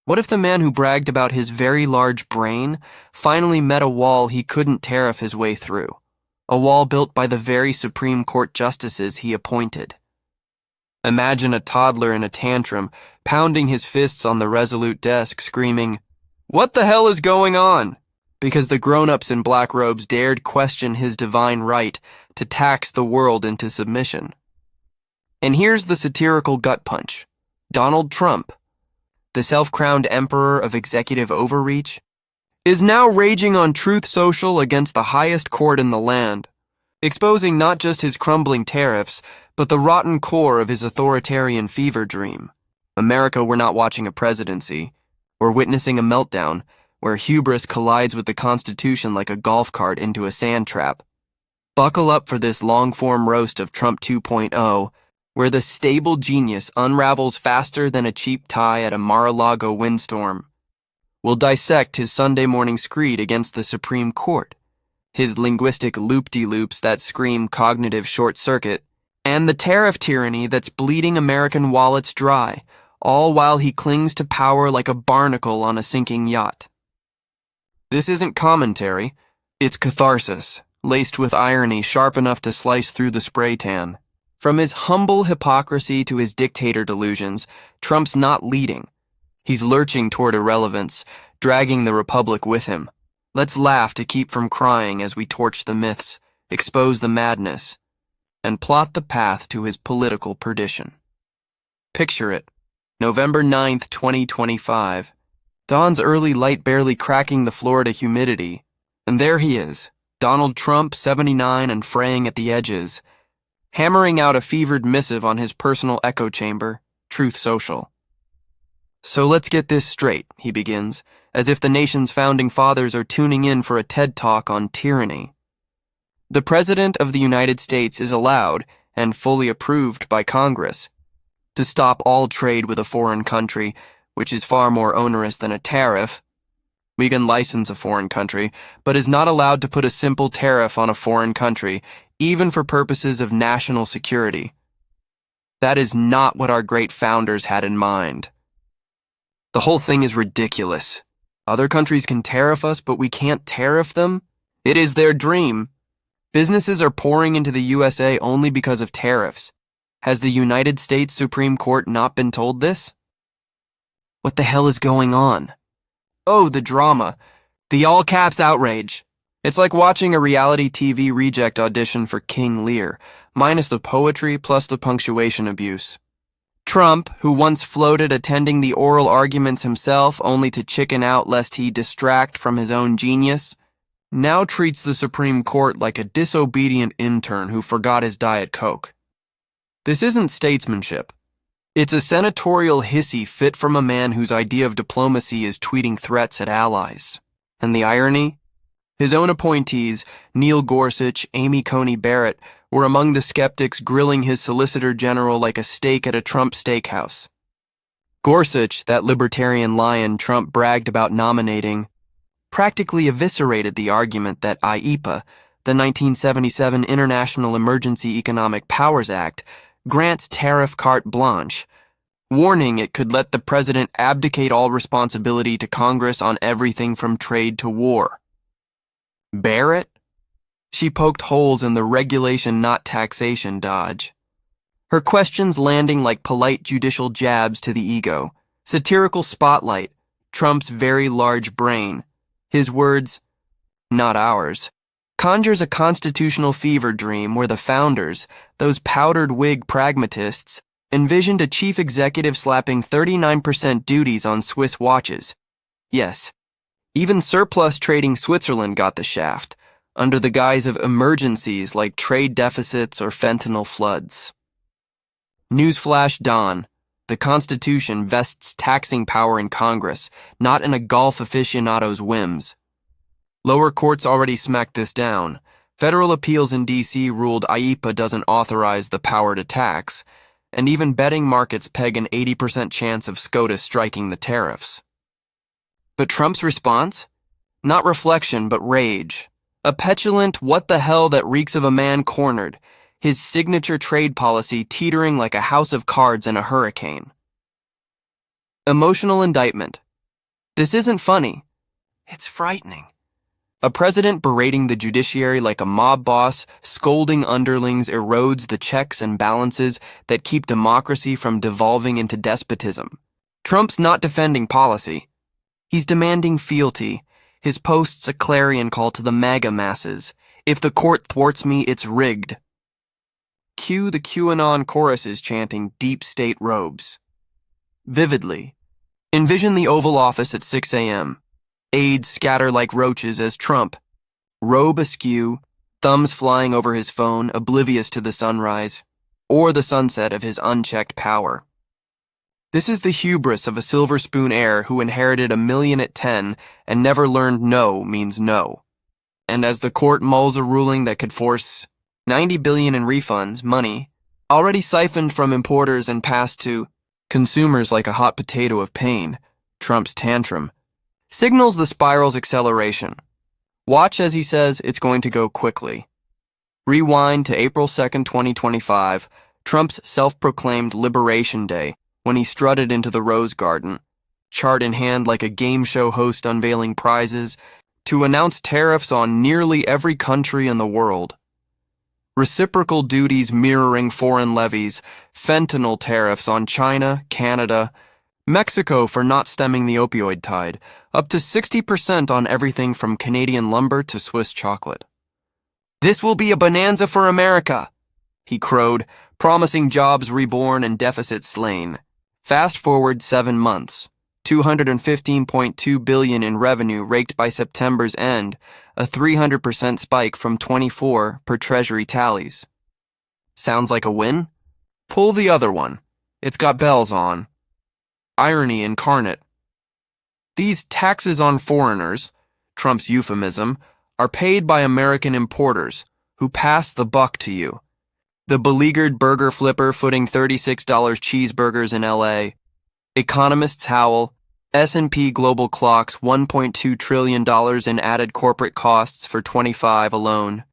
What if the man who bragged about his very large brain finally met a wall he couldn't tariff his way through? A wall built by the very Supreme Court justices he appointed. Imagine a toddler in a tantrum, pounding his fists on the resolute desk, screaming, "What the hell is going on?" Because the grown-ups in black robes dared question his divine right to tax the world into submission. And here's the satirical gut punch. Donald Trump, the self-crowned emperor of executive overreach, is now raging on Truth Social against the highest court in the land, exposing not just his crumbling tariffs, but the rotten core of his authoritarian fever dream. America, we're not watching a presidency. We're witnessing a meltdown where hubris collides with the Constitution like a golf cart into a sand trap. Buckle up for this long-form roast of Trump 2.0, where the stable genius unravels faster than a cheap tie at a Mar-a-Lago windstorm. We'll dissect his Sunday morning screed against the Supreme Court, his linguistic loop-de-loops that scream cognitive short-circuit, and the tariff tyranny that's bleeding American wallets dry, all while he clings to power like a barnacle on a sinking yacht. This isn't commentary, it's catharsis, laced with irony sharp enough to slice through the spray tan. From his humble hypocrisy to his dictator delusions, Trump's not leading. He's lurching toward irrelevance, dragging the republic with him. Let's laugh to keep from crying as we torch the myths, expose the madness, and plot the path to his political perdition. Picture it. November 9th, 2025. Dawn's early light barely cracking the Florida humidity. And there he is, Donald Trump, 79 and fraying at the edges, hammering out a fevered missive on his personal echo chamber, Truth Social. "So let's get this straight," he begins, as if the nation's founding fathers are tuning in for a TED Talk on tyranny. The President of the United States is allowed, and fully approved by Congress, to stop all trade with a foreign country, which is far more onerous than a tariff. We can license a foreign country, but is not allowed to put a simple tariff on a foreign country, even for purposes of national security. That is not what our great founders had in mind. The whole thing is ridiculous. Other countries can tariff us, but we can't tariff them? It is their dream. Businesses are pouring into the USA only because of tariffs. Has the United States Supreme Court not been told this? What the hell is going on? Oh, the drama. The all-caps outrage. It's like watching a reality TV reject audition for King Lear, minus the poetry plus the punctuation abuse. Trump, who once floated attending the oral arguments himself only to chicken out lest he distract from his own genius, now treats the Supreme Court like a disobedient intern who forgot his Diet Coke. This isn't statesmanship. It's a senatorial hissy fit from a man whose idea of diplomacy is tweeting threats at allies. And the irony? His own appointees, Neil Gorsuch, Coney, Barrett, were among the skeptics grilling his Solicitor General like a steak at a Trump steakhouse. Gorsuch, that libertarian lion Trump bragged about nominating, practically eviscerated the argument that IEPA, the 1977 International Emergency Economic Powers Act, grants tariff carte blanche, warning it could let the president abdicate all responsibility to Congress on everything from trade to war. Barrett? She poked holes in the regulation not taxation dodge. Her questions landing like polite judicial jabs to the ego, satirical spotlight, Trump's very large brain. His words, not ours, conjures a constitutional fever dream where the founders, those powdered wig pragmatists, envisioned a chief executive slapping 39% duties on Swiss watches. Yes, even surplus trading Switzerland got the shaft, under the guise of emergencies like trade deficits or fentanyl floods. Newsflash dawn. The Constitution vests taxing power in Congress, not in a golf aficionado's whims. Lower courts already smacked this down. Federal appeals in D.C. ruled IEPA doesn't authorize the power to tax, and even betting markets peg an 80% chance of SCOTUS striking the tariffs. But Trump's response? Not reflection, but rage. A petulant what the hell that reeks of a man cornered, his signature trade policy teetering like a house of cards in a hurricane. Emotional indictment. This isn't funny. It's frightening. A president berating the judiciary like a mob boss, scolding underlings erodes the checks and balances that keep democracy from devolving into despotism. Trump's not defending policy. He's demanding fealty. His post's a clarion call to the MAGA masses. If the court thwarts me, it's rigged. Cue the QAnon choruses chanting deep state robes. Vividly. Envision the Oval Office at 6 a.m. Aides scatter like roaches as Trump, robe askew, thumbs flying over his phone, oblivious to the sunrise, or the sunset of his unchecked power. This is the hubris of a silver spoon heir who inherited $1 million at 10 and never learned no means no. And as the court mulls a ruling that could force $90 billion in refunds, money, already siphoned from importers and passed to consumers like a hot potato of pain, Trump's tantrum, signals the spiral's acceleration. Watch as he says it's going to go quickly. Rewind to April 2nd, 2025, Trump's self-proclaimed Liberation Day, when he strutted into the Rose Garden, chart in hand like a game show host unveiling prizes, to announce tariffs on nearly every country in the world. Reciprocal duties mirroring foreign levies, fentanyl tariffs on China, Canada, Mexico for not stemming the opioid tide, up to 60% on everything from Canadian lumber to Swiss chocolate. This will be a bonanza for America, he crowed, promising jobs reborn and deficits slain. Fast forward 7 months, $215.2 billion in revenue raked by September's end, a 300% spike from 24 per Treasury tallies. Sounds like a win? Pull the other one. It's got bells on. Irony incarnate. These taxes on foreigners, Trump's euphemism, are paid by American importers who pass the buck to you. The beleaguered burger flipper footing $36 cheeseburgers in LA. Economists howl. S&P Global clocks $1.2 trillion in added corporate costs for 25 alone,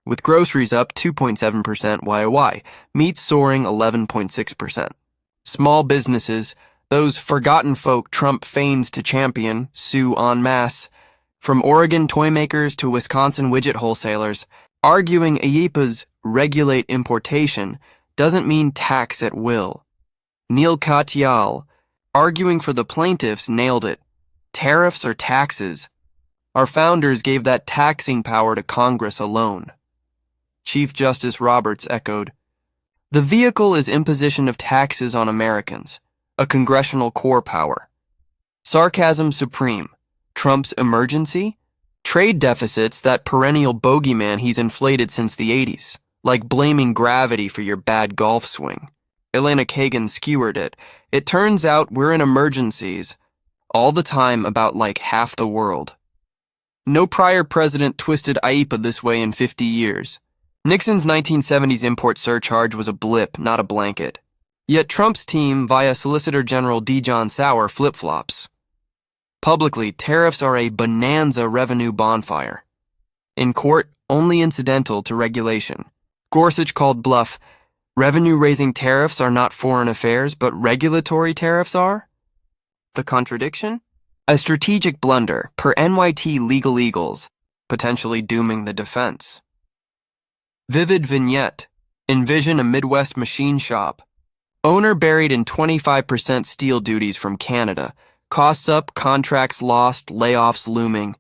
with groceries up 2.7% YOY, meat soaring 11.6%. Small businesses, those forgotten folk Trump feigns to champion, sue en masse, from Oregon toy makers to Wisconsin widget wholesalers, arguing IEEPA's regulate importation doesn't mean tax at will. Neil Katyal, arguing for the plaintiffs, nailed it. Tariffs or taxes. Our founders gave that taxing power to Congress alone. Chief Justice Roberts echoed, the vehicle is imposition of taxes on Americans, a congressional core power. Sarcasm supreme. Trump's emergency? Trade deficits, that perennial bogeyman he's inflated since the 80s, like blaming gravity for your bad golf swing. Elena Kagan skewered it. It turns out we're in emergencies all the time about like half the world. No prior president twisted IEEPA this way in 50 years. Nixon's 1970s import surcharge was a blip, not a blanket. Yet Trump's team, via Solicitor General D. John Sauer, flip-flops. Publicly, tariffs are a bonanza revenue bonfire. In court, only incidental to regulation. Gorsuch called bluff. Revenue-raising tariffs are not foreign affairs, but regulatory tariffs are? The contradiction? A strategic blunder, per NYT legal eagles, potentially dooming the defense. Vivid vignette. Envision a Midwest machine shop. Owner buried in 25% steel duties from Canada. Costs up, contracts lost, layoffs looming.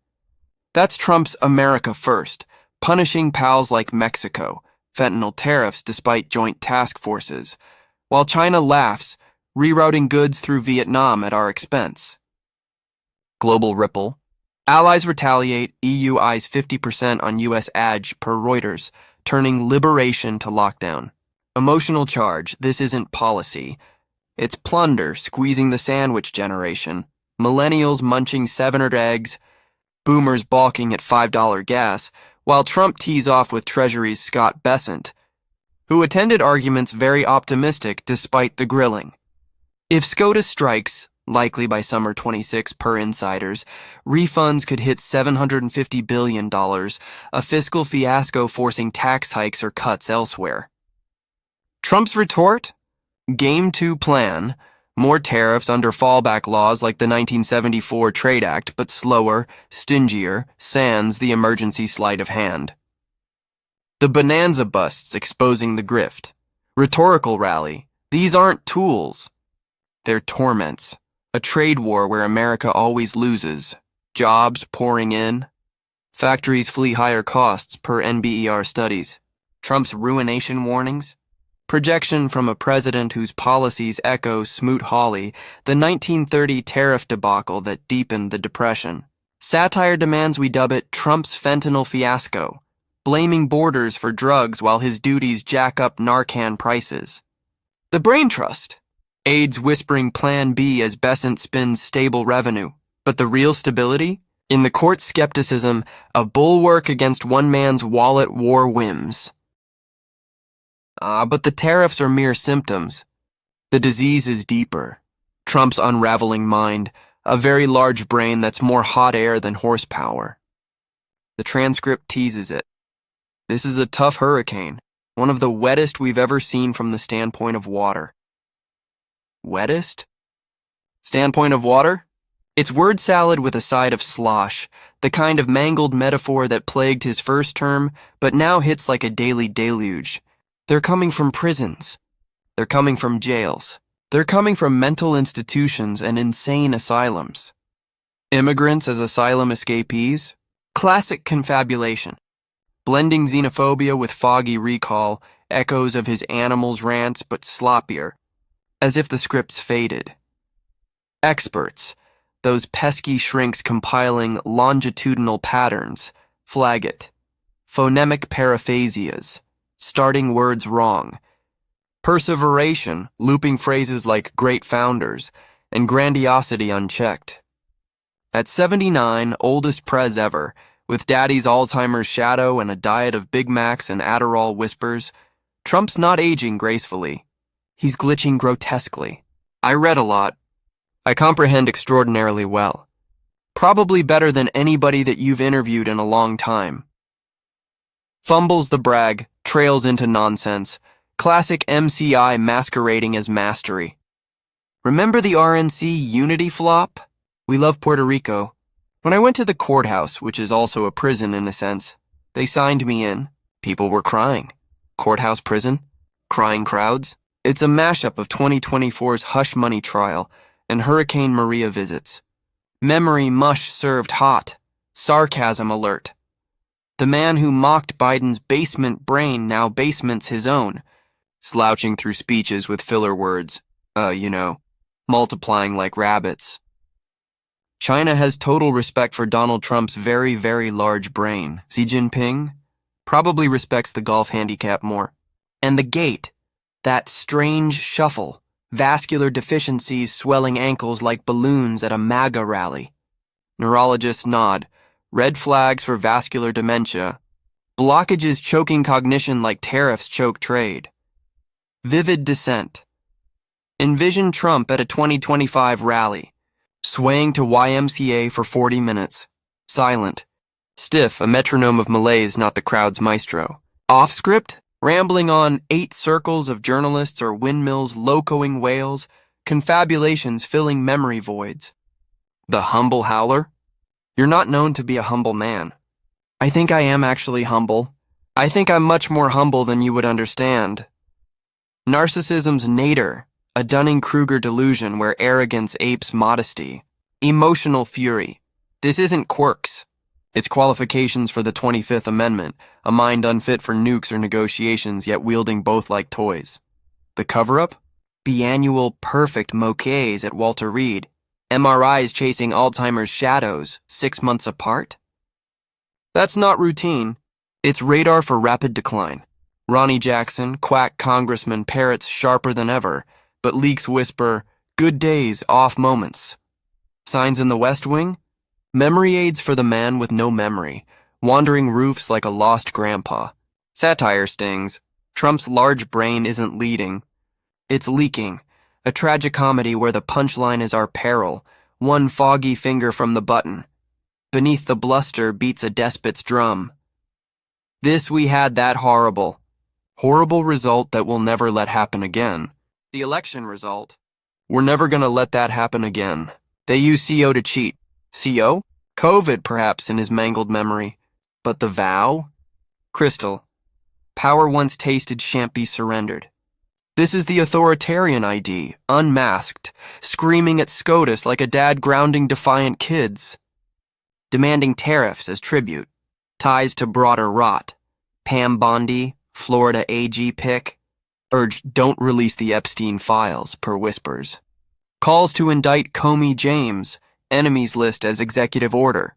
That's Trump's America First, punishing pals like Mexico. Fentanyl tariffs despite joint task forces, while China laughs, rerouting goods through Vietnam at our expense. Global ripple. Allies retaliate, EU eyes 50% on U.S. AG per Reuters, turning liberation to lockdown. Emotional charge, this isn't policy. It's plunder squeezing the sandwich generation, millennials munching 7 eggs, boomers balking at $5 gas, while Trump tees off with Treasury's Scott Bessent, who attended arguments very optimistic despite the grilling. If SCOTUS strikes, likely by summer 26 per insiders, refunds could hit $750 billion, a fiscal fiasco forcing tax hikes or cuts elsewhere. Trump's retort? Game 2 plan, More tariffs under fallback laws like the 1974 Trade Act, but slower, stingier, sans the emergency sleight of hand. The bonanza busts exposing the grift. Rhetorical rally. These aren't tools. They're torments. A trade war where America always loses. Jobs pouring in. Factories flee higher costs per NBER studies. Trump's ruination warnings. Projection from a president whose policies echo Smoot-Hawley, the 1930 tariff debacle that deepened the Depression. Satire demands we dub it Trump's fentanyl fiasco, blaming borders for drugs while his duties jack up Narcan prices. The Brain Trust. Aides whispering Plan B as Besant spins stable revenue. But the real stability? In the court's skepticism, a bulwark against one man's wallet war whims. But the tariffs are mere symptoms. The disease is deeper. Trump's unraveling mind, a very large brain that's more hot air than horsepower. The transcript teases it. This is a tough hurricane, one of the wettest we've ever seen from the standpoint of water. Wettest? Standpoint of water? It's word salad with a side of slosh, the kind of mangled metaphor that plagued his first term, but now hits like a daily deluge. They're coming from prisons. They're coming from jails. They're coming from mental institutions and insane asylums. Immigrants as asylum escapees? Classic confabulation. Blending xenophobia with foggy recall, echoes of his animals' rants, but sloppier, as if the script's faded. Experts, those pesky shrinks compiling longitudinal patterns, flag it. Phonemic paraphasias, starting words wrong. Perseveration, looping phrases like great founders, and grandiosity unchecked. At 79, oldest prez ever, with daddy's Alzheimer's shadow and a diet of Big Macs and Adderall whispers, Trump's not aging gracefully. He's glitching grotesquely. I read a lot. I comprehend extraordinarily well. Probably better than anybody that you've interviewed in a long time. Fumbles the brag, trails into nonsense. Classic MCI masquerading as mastery. Remember the RNC Unity flop? We love Puerto Rico. When I went to the courthouse, which is also a prison in a sense, they signed me in. People were crying. Courthouse prison? Crying crowds? It's a mashup of 2024's Hush Money trial and Hurricane Maria visits. Memory mush served hot. Sarcasm alert. The man who mocked Biden's basement brain now basements his own, slouching through speeches with filler words, multiplying like rabbits. China has total respect for Donald Trump's very, very large brain. Xi Jinping probably respects the golf handicap more. And the gait, that strange shuffle, vascular deficiencies swelling ankles like balloons at a MAGA rally. Neurologists nod. Red flags for vascular dementia. Blockages choking cognition like tariffs choke trade. Vivid dissent. Envision Trump at a 2025 rally, swaying to YMCA for 40 minutes. Silent. Stiff, a metronome of malaise, not the crowd's maestro. Off script, rambling on 8 circles of journalists or windmills locoing whales, confabulations filling memory voids. The humble howler? You're not known to be a humble man. I think I am actually humble. I think I'm much more humble than you would understand. Narcissism's nadir, a Dunning-Kruger delusion where arrogance apes modesty. Emotional fury. This isn't quirks. It's qualifications for the 25th Amendment, a mind unfit for nukes or negotiations yet wielding both like toys. The cover-up? Biannual perfect moquets at Walter Reed. MRIs chasing Alzheimer's shadows, 6 months apart? That's not routine. It's radar for rapid decline. Ronnie Jackson, quack congressman parrots sharper than ever, but leaks whisper, good days, off moments. Signs in the West Wing? Memory aids for the man with no memory, wandering roofs like a lost grandpa. Satire stings. Trump's large brain isn't leading. It's leaking. A tragicomedy where the punchline is our peril, one foggy finger from the button. Beneath the bluster beats a despot's drum. This we had that horrible. Horrible result that we'll never let happen again. The election result. We're never gonna let that happen again. They use CO to cheat. CO? COVID, perhaps, in his mangled memory. But the vow? Crystal. Power once tasted shan't be surrendered. This is the authoritarian ID, unmasked, screaming at SCOTUS like a dad grounding defiant kids. Demanding tariffs as tribute, ties to broader rot. Pam Bondi, Florida AG pick, urged don't release the Epstein files, per whispers. Calls to indict Coney James, enemies list as executive order.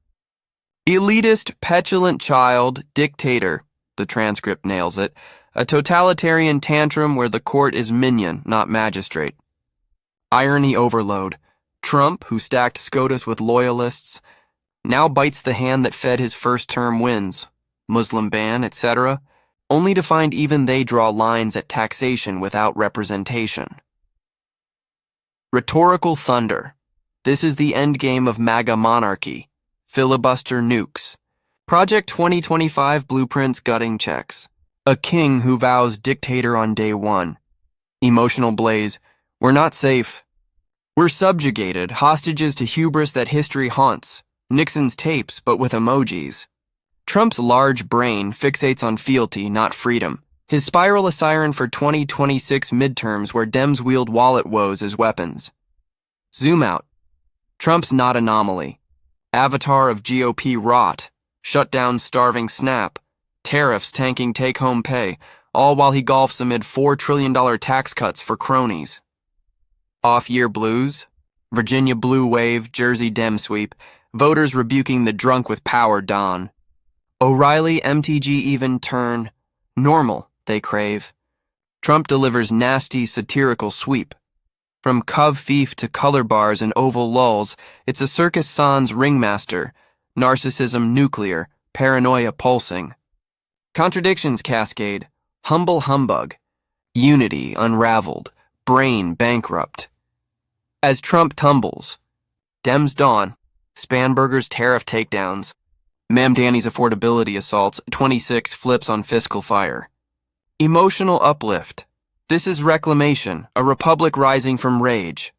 Elitist, petulant child, dictator, the transcript nails it, a totalitarian tantrum where the court is minion, not magistrate. Irony overload. Trump, who stacked SCOTUS with loyalists, now bites the hand that fed his first-term wins, Muslim ban, etc., only to find even they draw lines at taxation without representation. Rhetorical thunder. This is the endgame of MAGA monarchy. Filibuster nukes. Project 2025 blueprints gutting checks. A king who vows dictator on day one. Emotional blaze. We're not safe. We're subjugated, hostages to hubris that history haunts. Nixon's tapes, but with emojis. Trump's large brain fixates on fealty, not freedom. His spiral a siren for 2026 midterms where Dems wield wallet woes as weapons. Zoom out. Trump's not anomaly. Avatar of GOP rot. Shutdown starving snap. Tariffs tanking take-home pay, all while he golfs amid $4 trillion tax cuts for cronies. Off-year blues. Virginia blue wave, Jersey Dem sweep. Voters rebuking the drunk with power Don. O'Reilly MTG even turn. Normal, they crave. Trump delivers nasty, satirical sweep. From Cov Fief to color bars and oval lulls, it's a circus sans ringmaster. Narcissism nuclear, paranoia pulsing. Contradictions cascade, humble humbug. Unity unraveled, brain bankrupt. As Trump tumbles, Dems dawn, Spanberger's tariff takedowns, Mamdani's affordability assaults, 26 flips on fiscal fire. Emotional uplift. This is reclamation, a republic rising from rage.